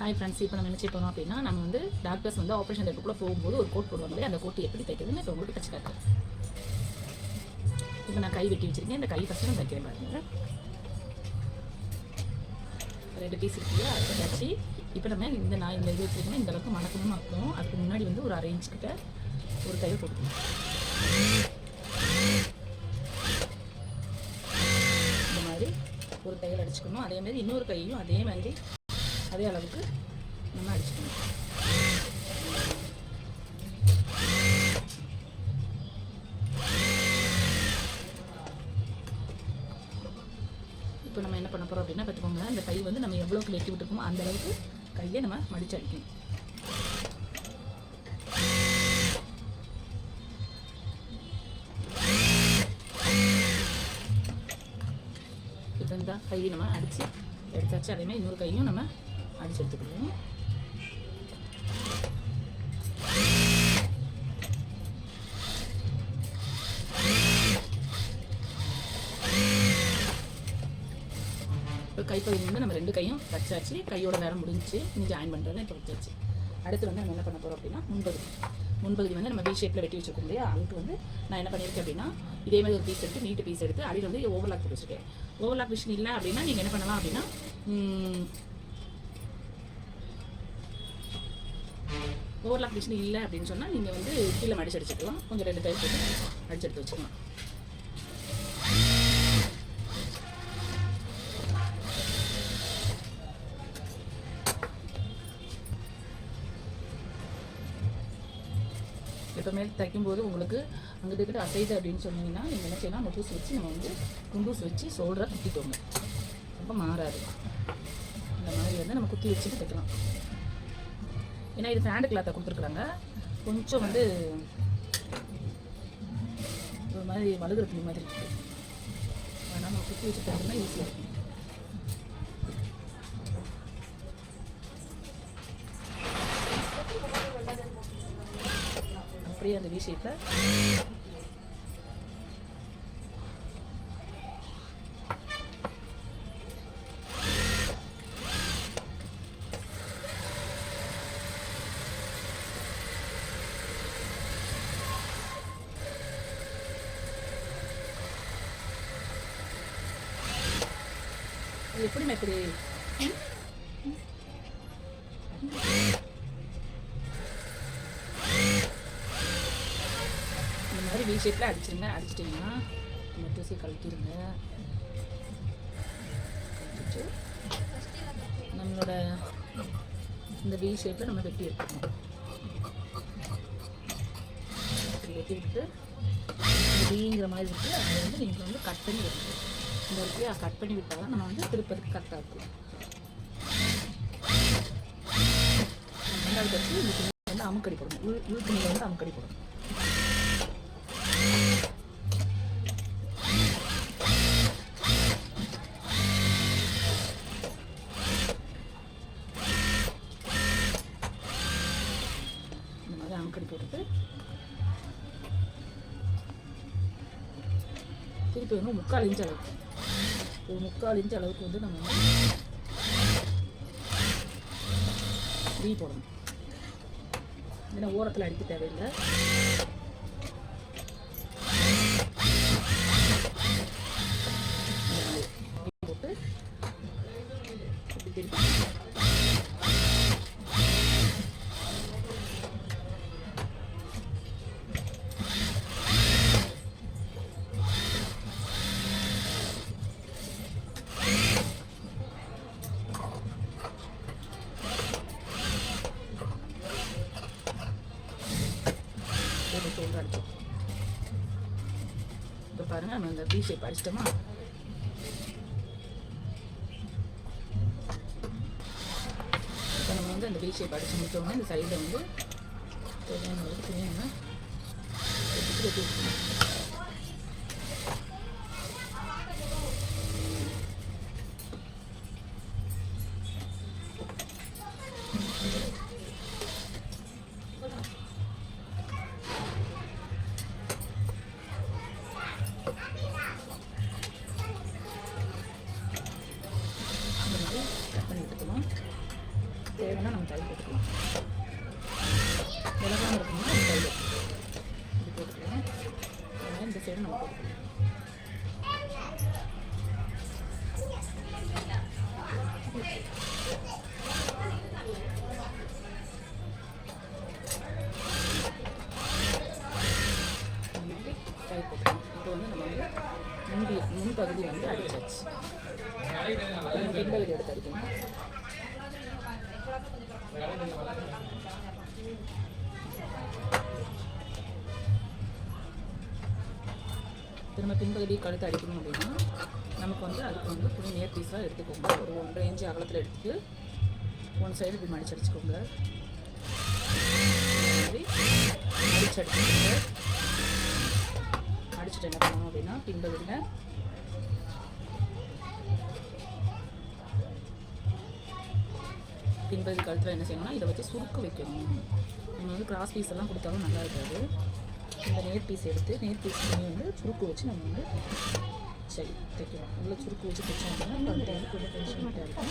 Hi friends, இப்போ நம்ம என்ன செய்ய போகிறோம் அப்படின்னா, நம்ம வந்து டாக்டர்ஸ் வந்து ஆப்ரேஷன் தேட்டருக்குள்ளே போகும்போது ஒரு கோட் போடுவாங்களே, அந்த கோட்டு எப்படி தைக்கிறதுன்னு இப்போ உங்களுக்கு தச்சு காட்டுறேன். இப்போ நான் கை வெட்டி வச்சுருக்கேன். இந்த கை ஃபஸ்ட்டு நான் தைக்கிறேன் பாருங்கள். 2 பீஸ் இருக்குல்ல, அதை தச்சு இப்போ நம்ம நான் இந்த இது வச்சுருக்கேன். இந்த அளவுக்கு மடக்கணும் ஆக்கணும். அதுக்கு முன்னாடி வந்து ஒரு 1/2 இன்ச் கிட்ட ஒரு தையல் போட்டுக்கணும். இந்த மாதிரி ஒரு தையல் அடிச்சுக்கணும். அதேமாதிரி இன்னொரு கையும் அதே மாதிரி அதே அளவுக்கு நம்ம அடிச்சுக்கணும். இப்போ நம்ம என்ன பண்ண போகிறோம் அப்படின்னா, பார்த்துக்கோங்க, இந்த கை வந்து நம்ம எவ்வளோக்கு வெட்டி விட்டுருக்கோமோ அந்த அளவுக்கு கையை நம்ம மடிச்சு அடிக்கணும். இப்போ இந்த கையை நம்ம அடித்து எடுத்தாச்சு. அதேமாதிரி இன்னொரு கையும் நம்ம அடிச்சு எடுத்துக்கணும். இப்போ கைப்பகுதி வந்து நம்ம 2 கையும் தச்சாச்சு. கையோட வேலை முடிஞ்சிச்சு. இனி ஜாயின் பண்ணுறதை இப்போ வச்சாச்சு. அடுத்து வந்து நம்ம என்ன பண்ண போகிறோம் அப்படின்னா, முன்பகுதி வந்து நம்ம வி ஷேப்பில் வெட்டி வச்சுருக்கோம் இல்லையா, அதுக்கு வந்து நான் என்ன பண்ணியிருக்கேன் அப்படின்னா, இதே மாதிரி ஒரு பீஸ் எடுத்து நீட்டு பீஸ் எடுத்து அடியில் வந்து ஓவர்லாக் போட்டு வச்சுருக்கேன். ஓவர்லாக் மிஷின் இல்லை அப்படின்னா நீங்கள் என்ன பண்ணலாம் அப்படின்னா, ஓவர்லாக் மிஷின் இல்லை அப்படின்னு சொன்னால் நீங்கள் வந்து கீழே மடிச்சு அடிச்சுக்கலாம். கொஞ்சம் 2 டைம் போட்டு அடிச்சு எடுத்து வச்சுக்கலாம். எப்போவுமே தைக்கும்போது உங்களுக்கு அங்கிட்ட கிட்ட அசைது அப்படின்னு சொன்னீங்கன்னா நீங்கள் என்ன செய்யலாம், முட்டூஸ் வச்சு நம்ம வந்து குண்டூஸ் வச்சு ஷோல்டரை குத்திட்டோங்க. ரொம்ப மாறாது. இந்த மாதிரி வந்து நம்ம குத்தி வச்சுட்டு தைக்கலாம். ஏன்னா இது ஃபேண்ட் கிளாத்தை கொடுத்துருக்குறாங்க. கொஞ்சம் வந்து ஒரு மாதிரி வலுகிற துணி மாதிரி இருக்குது. அதனால் நம்ம குத்தி வச்சு தைக்கணும்னா ஈஸியாக இருக்கும். அப்படியே அந்த வி ஷேப்பில் எப்படிமா இப்படி இந்த மாதிரி வி ஷேப்பில் அடிச்சிருங்க. அடிச்சிட்டிங்கன்னா நம்ம தூசி கழட்டிடுங்க. கழட்டிட்டு நம்மளோட இந்த வி ஷேப்பில் நம்ம வெட்டி எடுத்துக்கணும். வெட்டி விட்டு வீங்கிற மாதிரி இருக்குது. அதை வந்து நீங்கள் வந்து கட் பண்ணி வைக்கணும். இந்த இடத்துல கட் பண்ணி விட்டால் தான் நம்ம வந்து திருப்பதுக்கு கரெக்டாக இருக்கும். ரெண்டாவது வச்சு இந்த துணி வந்து அமுக்கடி போடணும். உள் துணியில் வந்து அமுக்கடி போடணும். இந்த மாதிரி அமுக்கடி போட்டுட்டு திருப்பி வந்து 3/4 இன்ச் அளவுக்கு ஒரு 3/4 இன்ச் அளவுக்கு வந்து நம்ம வீ போடணும். ஏன்னா ஓரத்தில் அடிக்க தேவையில்லை. போட்டு திருப்பி ஷோல்டர் அடிச்சோம். இப்போ பாருங்கள், நம்ம இந்த வி ஷேப் அடிச்சிட்டோமா. இப்போ நம்ம வந்து அந்த வி ஷேப் அடிச்சு முடிச்சோம்னா இந்த சைடில் வந்து தேவையான அளவுக்கு துணியை நம்ம வெட்டி வச்சுக்கணும். தேவைன்னா நம்ம தையல் போட்டுக்கலாம். விலகாமல் இருக்கணும்னா நம்ம தையல் இப்படி போட்டுக்கலாம். அதனால் இந்த சைடு நம்ம போட்டுக்கலாம். தையல் போட்டுக்கலாம். இப்போ வந்து நம்ம வந்து முன்பகுதி வந்து அடிச்சாச்சு. பின்பகுதி எடுத்து அடிக்கணும். திரும்ப பின்பகுதி கழுத்து அடிக்கணும் அப்படின்னா நமக்கு வந்து அதுக்கு வந்து துணி நேர் பீஸாக எடுத்துக்கோங்க. ஒரு 1.5 இன்ச்சு அகலத்தில் எடுத்துட்டு ஒன் சைடு இப்படி மடிச்சு அடிச்சுக்கோங்க. மாதிரி மடிச்சு அடிச்சுக்கோங்க. அடிச்சுட்டு என்ன பண்ணணும் அப்படின்னா பின்பகுதியில் பின்பகுதி கழுத்தில் என்ன செய்யணும்னா இதை வச்சு சுருக்கு வைக்கணும். நம்ம வந்து கிராஸ் பீஸ் எல்லாம் கொடுத்தாலும் நல்லா இருக்காது. இந்த நேர் பீஸ் எடுத்து நேர் பீஸ் பண்ணி வந்து சுருக்கு வச்சு நம்ம வந்து சரி தைக்கணும். உள்ள சுருக்கு வச்சு தைச்சோம் அப்படின்னா கழுத்து வந்து கொஞ்சம் டென்ஷனாக இருக்கும்.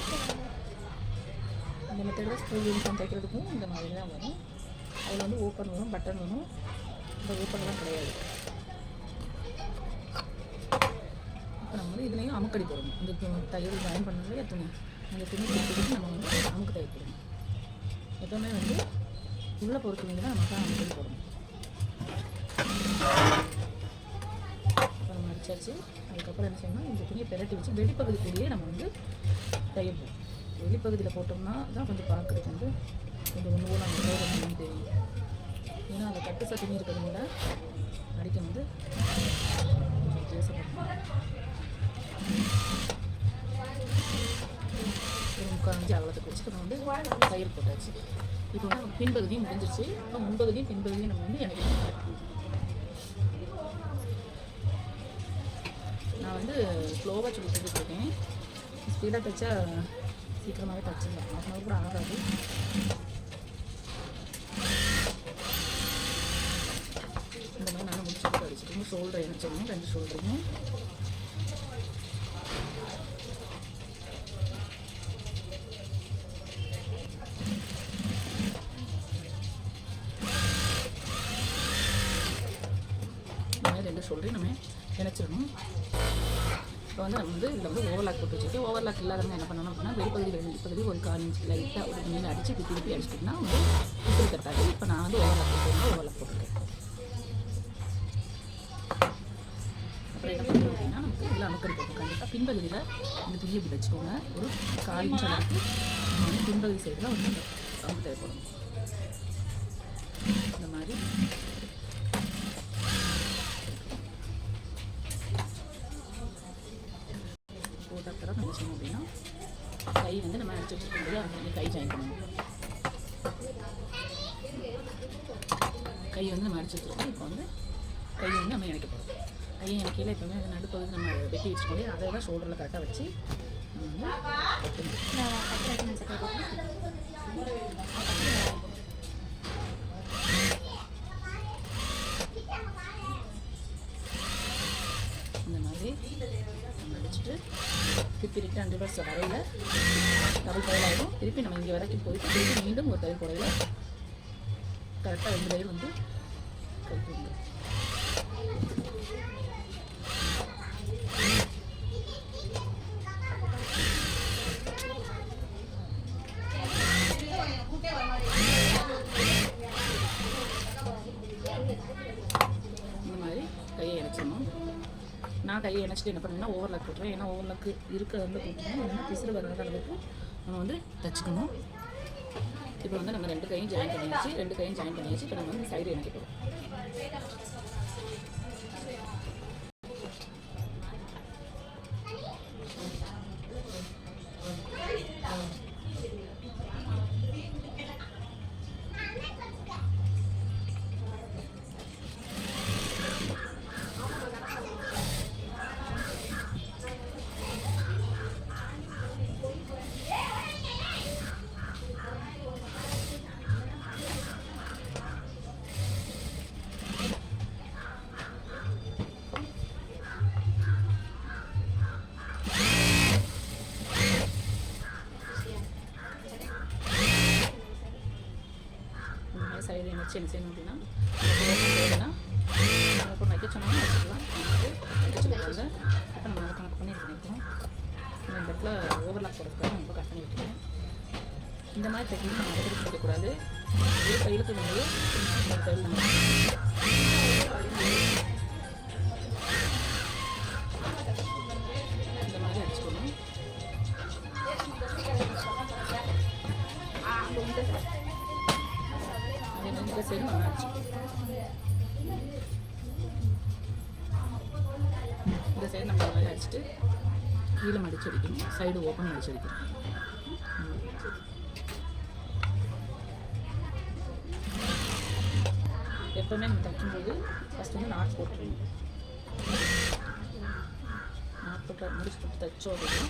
இந்த மெத்தடில் ஸ்கூல் யூனிஃபார்ம் தைக்கிறதுக்கும் இந்த மாதிரி தான் வரும். அதில் வந்து ஓப்பன் வரும், பட்டன் வரும். இந்த ஓப்பன்லாம் கிடையாது. இப்போ நம்ம வந்து இதுலேயும் அமுக்கடி போடணும். இந்த தையல் ஜாயின் பண்ணதுலேயே துணி அந்த துணி கொடுத்துட்டு நம்ம வந்து அமுக்கு தையல் போடணும். எப்போவுமே வந்து உள்ளே போகிற துணியில் தான் நமக்கு அமுக்கடி போடணும். அப்புறம் மடிச்சாச்சு. அதுக்கப்புறம் என்ன செய்யணும், இந்த துணியை பெரட்டி வச்சு வெளிப்பகுதிக்குள்ளேயே நம்ம வந்து தையல் போடணும். வெளிப்பகுதியில் போட்டோம்னா தான் கொஞ்சம் பார்க்குறதுக்கு வந்து கொஞ்சம் ஒன்று நம்ம தெரியும். ஏன்னா அந்த கட்டு துணி இருக்கிறதுனால அடிக்க வந்து கொஞ்சம் வித்தியாசப்படும். ஒரு 3/4 இன்ச்சு அகலத்துக்கு வச்சுட்டு நம்ம வந்து தையல் போட்டாச்சு. இப்போ வந்து நம்ம பின்பகுதியும் முடிஞ்சிருச்சு. இப்போ முன்பகுதியும் பின்பகுதியும் நம்ம வந்து எனக்கு நான் வந்து ஸ்லோவாக சொல்லி கொடுத்துருக்கேன். ஸ்பீடாக தைச்சா சீக்கிரமாகவே தைச்சிடலாம். 1/2 hour கூட ஆகாது. இந்த மாதிரி நல்லா முடிச்சுட்டு அடிச்சுட்டு ஷோல்டர் இணைச்சிடணும். 2 ஷோல்டரையும் சொல்கிறேன் நம்ம இணைச்சிடணும். இப்போ வந்து நம்ம வந்து இதில் வந்து ஓவர்லாக் போட்டு வச்சுருக்கேன். ஓவர்லாக் இல்லாதவங்க என்ன பண்ணணும் அப்படின்னா வெளிப்பகுதி ஒரு 1/4 இன்ச் லைட்டாக ஒரு மீன் அடித்து திருப்பி அடிச்சிட்டிங்கன்னா வந்து இப்படி கட்டாது. இப்போ நான் வந்து ஓவர்லாக் போட்டிருக்கேன். அப்புறம் என்ன பண்ணுறோம் அப்படின்னா நமக்கு இதில் அமுக்கடி போட்டோம். கண்டிப்பாக பின்பகுதியில் இந்த துணி இப்படி வச்சுக்கோங்க. ஒரு 1/4 இன்ச் அளவுக்கு நம்ம வந்து பின்பகுதி சைடில் வந்து அமுக்கு தேவைப்படும். இந்த மாதிரி போட்டப்பறம் நம்ம செய்யணும் அப்படின்னா கை வந்து நம்ம அடிச்சு வச்சுருக்கோம். அது கை ஜாயின் பண்ணணும். கை வந்து நம்ம அடிச்சு வச்சுருக்கோம். இப்போ வந்து கை வந்து நம்ம இணைக்க போகிறோம். கையை இணைக்கையில் எப்போவுமே அந்த நடுப்பகுதி நம்ம வெட்டி வச்சுக்கோங்க. அதை தான் ஷோல்டரில் கரெக்டாக வச்சு நம்ம இந்த மாதிரி அடிச்சுட்டு திருப்பி ரிட்டர்ன் ரிவர்ஸ் வரையில் டபுள் தையல் ஆகிடும். திருப்பி நம்ம இங்கே வரைக்கும் போயிட்டு திருப்பி மீண்டும் ஒரு தையல் போடையில் கரெக்டாக 2 தையல் வந்து கைக்கு வந்து இந்த மாதிரி கையை இணைச்சிடணும். நான் கையை இணைச்சிட்டு என்ன பண்ணுவேன்னா ஓவர்லாக் போட்டுருவேன். ஏன்னா ஓவர்லாக்கு இருக்க வந்து போட்டுருவோம். இல்லைன்னா பிசுறு வராத அளவுக்கு நம்ம வந்து தைச்சிக்கணும். இப்போ வந்து நம்ம 2 கையும் ஜாயின் பண்ணியாச்சு. இப்போ நம்ம வந்து சைடு இணைக்க போகிறோம். சைடு வச்சு என்ன செய்யணும் அப்படின்னா ஓப்பன் ஓப்பன் வைக்க சொன்னாலும் வச்சுக்கலாம். வைக்க சொல்லியிருக்காங்க. இப்போ நம்ம கணக்கு பண்ணி இது பண்ணியிருக்கோம். இந்த இடத்துல ஓவர்லாக் போடுறதுக்காக நம்ம கட் பண்ணி வைக்கிறேன். இந்த மாதிரி டெக்னிக் நம்ம அடிக்கடி பிடிக்கக்கூடாது. ஒரு கையிலுக்கு வந்து இந்த கையில் நம்ம இந்த மாதிரி அடிச்சுக்கணும். அதே மாதிரி இந்த சைடு நம்ம அடிச்சுக்கணும். இந்த சைடு நம்ம இந்த மாதிரி அடிச்சுட்டு கீழே மடிச்சு அடிக்கணும். சைடு ஓப்பன் மடிச்சு அடிக்கணும். எப்போவுமே நம்ம தைக்கும்போது ஃபஸ்ட் வந்து நாட் போட்டுருணும். நாட் போட்டு முடிச்சு போட்டு தைச்சோம் அப்படின்னா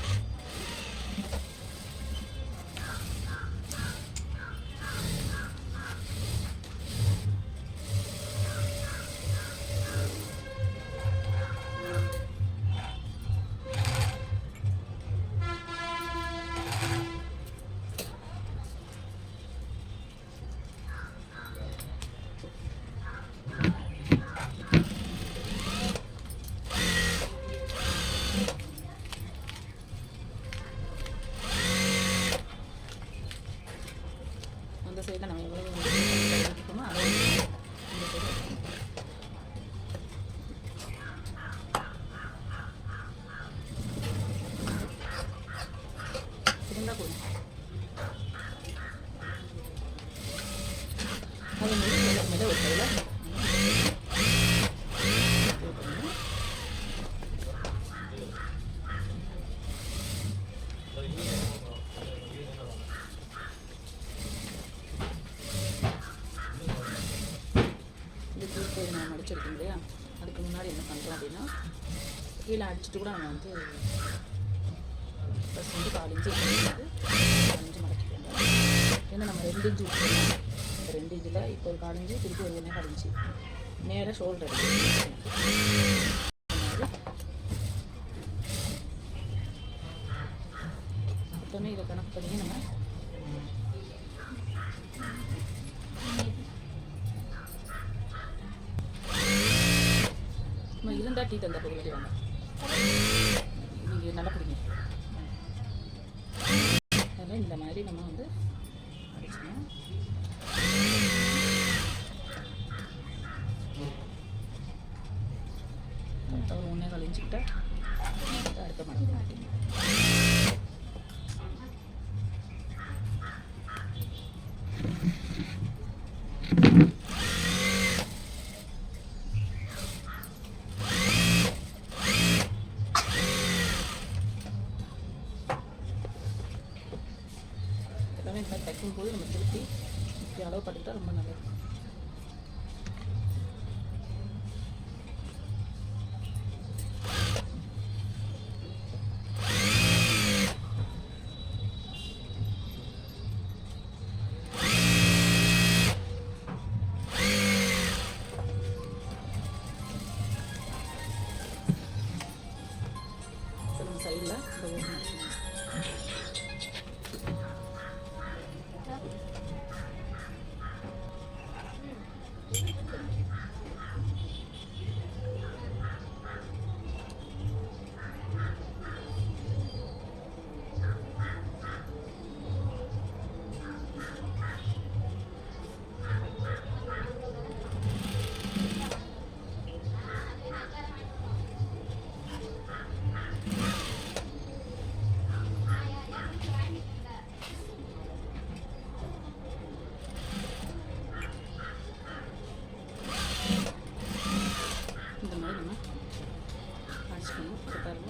அந்த சைடில் நம்ம எவ்வளோ எடுத்துக்கோமோ அதை இந்த சைடு இருந்தால் போதும். அதே மாதிரி மேலே ஒரு கையில் நான் அடிச்சிருக்கேன் இல்லையா, அதுக்கு முன்னாடி என்ன பண்ணுறோம் அப்படின்னா கீழே அடிச்சுட்டு கூட நம்ம வந்து ஃபஸ்ட் வந்து 4 இன்ச்சு வந்து 4 இன்ச்சு மடக்கிட்டு ஏன்னா நம்ம 2 இன்ச்சு விட்டுருக்கோம். இந்த 2 இன்ச்சில் இப்போ ஒரு 4 இன்ச்சு திருப்பி ஒரு 1.25 இன்ச்சு நேராக ஷோல்டர் எப்போவுமே இதை கணக்கு பண்ணி நம்ம இருந்தால் டீ தந்தா போக வேண்டிய வாங்க. நீங்கள் நல்லா பிடிங்க. அதனால் இந்த மாதிரி நம்ம வந்து அடிச்சோம். ஒரு 1.25 இன்ச்சுக்கிட்ட அடுத்த மடங்கு எல்லாமே இந்த மாதிரி தைக்கும்போது நம்ம திருப்பி இப்படி அளவு பார்த்துக்கிட்டா ரொம்ப நல்லது. சைடில்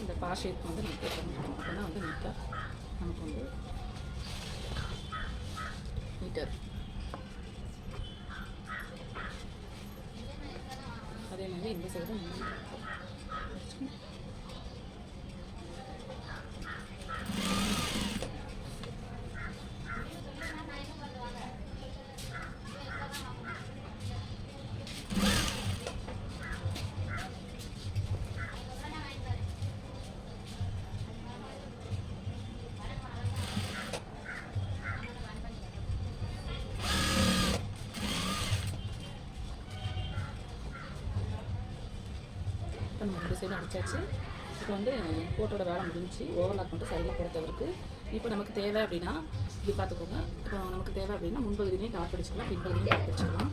இந்த பா ஷேப் வந்து நம்ம போட்டோம். அப்போ தான் வந்து நீட்டாக நமக்கு வந்து நீட்டாக. அதே மாதிரி இந்த சைடும் சைடும் அடிச்சாச்சு. இப்போ வந்து கோட்டோட வேலை முடிஞ்சு ஓவர்லாக் மட்டும் சைடில் போட தவிர்க்கு. இப்போ நமக்கு தேவை அப்படின்னா இப்படி பார்த்துக்கோங்க. இப்போ நமக்கு தேவை அப்படின்னா முன்பகுதியிலையும் டாட் அடிச்சுக்கலாம், பின்பகுதியிலையும் டாட் அடிச்சுக்கலாம்.